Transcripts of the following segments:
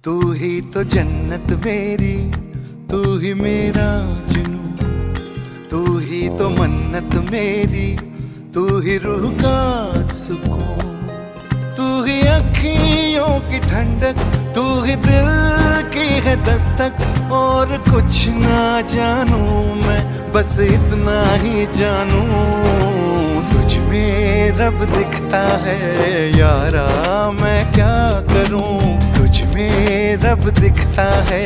तू ही तो जन्नत मेरी, तू ही मेरा जुनून, तू ही तो मन्नत मेरी, तू ही रूह का सुकून, तू ही अखियों की ठंडक, तू ही दिल की है दस्तक। और कुछ ना जानू मैं, बस इतना ही जानू, तुझ में रब दिखता है यारा, मैं क्या करूं। तुझ में रब दिखता है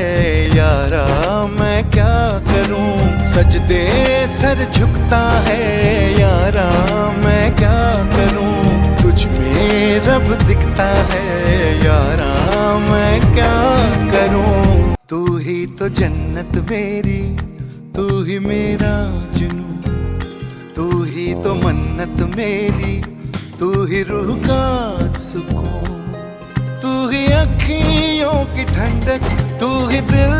यारा, मैं क्या करूं। सजदे सर झुकता है यारा, मैं क्या करूं। तुझ में रब दिखता है यारा, मैं क्या करूं। तू ही तो जन्नत मेरी, तू ही मेरा जुनून, तू ही तो मन्नत मेरी, तू ही रूह का सुकून, तू ही अखियों की ठंडक, तू ही दिल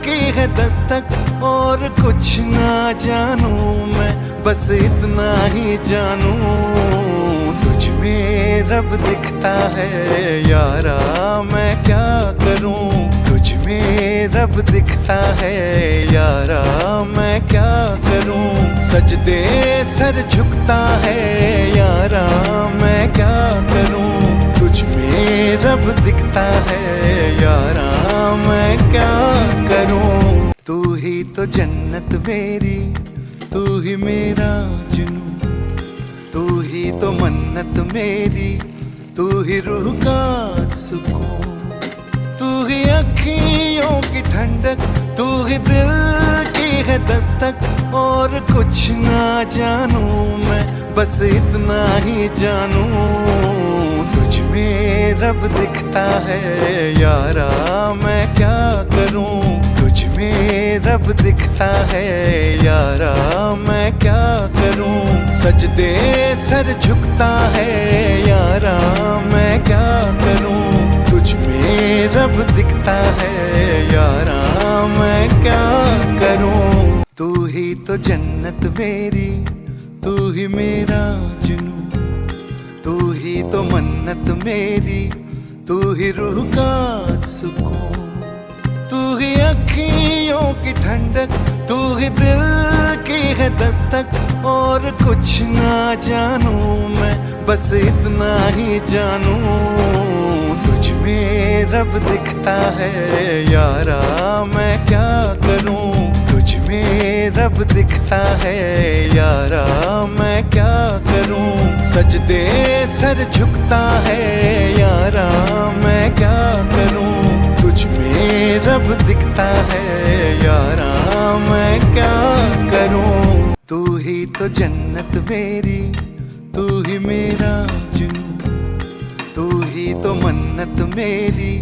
की है दस्तक। और कुछ ना जानू मैं, बस इतना ही जानू, तुझ में रब दिखता है यारा, मैं क्या करूं। तुझ में रब दिखता है यारा, मैं क्या करूं। सजदे सर झुकता है यारा, मैं क्या करूं। तुझ में रब दिखता है यारा, मैं क्या करूं। तू ही तो जन्नत मेरी, तू ही मेरा जुनून, तू ही तो मन्नत मेरी, तू ही रूह का सुकून, तू ही अखियों की ठंडक, तू ही दिल की है दस्तक। और कुछ ना जानू मैं, बस इतना ही जानू, तुझ में रब दिखता है यारा, मैं क्या करूं। तुझ में रब दिखता है यारा, मैं क्या करूं। सजदे सर झुकता है यारा, मैं क्या करूं। तुझ में रब दिखता है यारा, मैं क्या करूं। तू ही तो जन्नत मेरी, तू ही मेरा जुनून, तू ही तो मन्नत मेरी, तू ही रूह का सुकून, तू ही अखियों की ठंडक, तू ही दिल की है दस्तक। और कुछ ना जानू मैं, बस इतना ही जानू, तुझ में रब दिखता है यारा, मैं क्या करूं। तुझ में रब दिखता है यारा, मैं क्या करूं। सजदे सर झुकता है यारा, मैं क्या करूं। तुझ में रब दिखता है यारा, मैं क्या करूं। तू ही तो जन्नत मेरी, तू ही मेरा जुनून, तू ही तो मन्नत मेरी,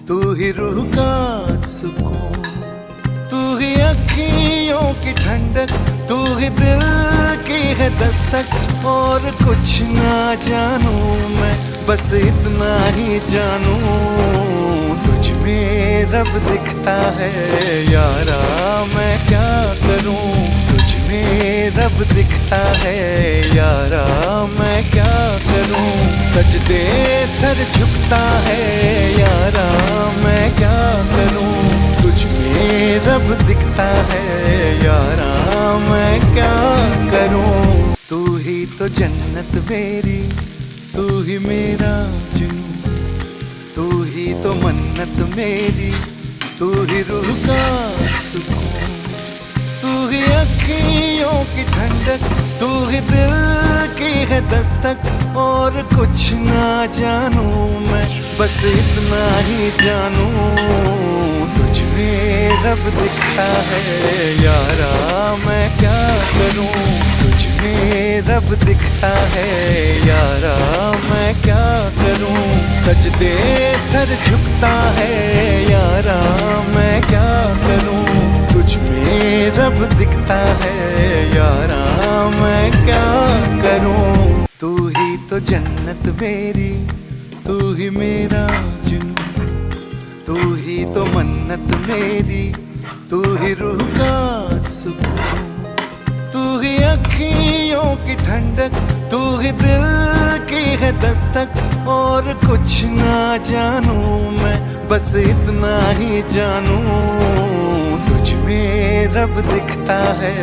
तू ही रूह का सुकून, तू ही अखियों की ठंडक, तू ही दिल की है दस्तक। और कुछ ना जानू मैं, बस इतना ही जानू, तुझ में रब दिखता है यारा, मैं क्या करूं। तुझ में रब दिखता है यारा, मैं क्या करूं। सजदे सर झुकता है यारा, मैं क्या करूं। तुझ में रब दिखता है यारा, मैं क्या करूं। तू ही तो जन्नत मेरी, तू ही मेरा जुनून, तू ही तो मन्नत मेरी, तू ही रूह का सुकून, तू ही अखियों की ठंडक, तू ही दिल की है दस्तक। और कुछ ना जानू मैं, बस इतना ही जानू, तुझ में रब दिखता है यारा, मैं क्या करूं। तुझ में रब दिखता है यारा, मैं क्या करूं। सजदे सर झुकता है यारा, मैं क्या करूं। तुझ में रब दिखता है यारा, मैं क्या करूं। तू ही तो जन्नत मेरी, तू ही मेरा जुनून, तू ही तो मन्नत मेरी, तू ही रूह का सुकून, तू ही अखियों खुशियों की ठंडक, तू ही दिल की है दस्तक। और कुछ ना जानू मैं, बस इतना ही जानू, तुझ में रब दिखता है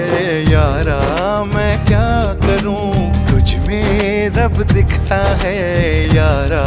यारा, मैं क्या करूं। तुझ में रब दिखता है यारा।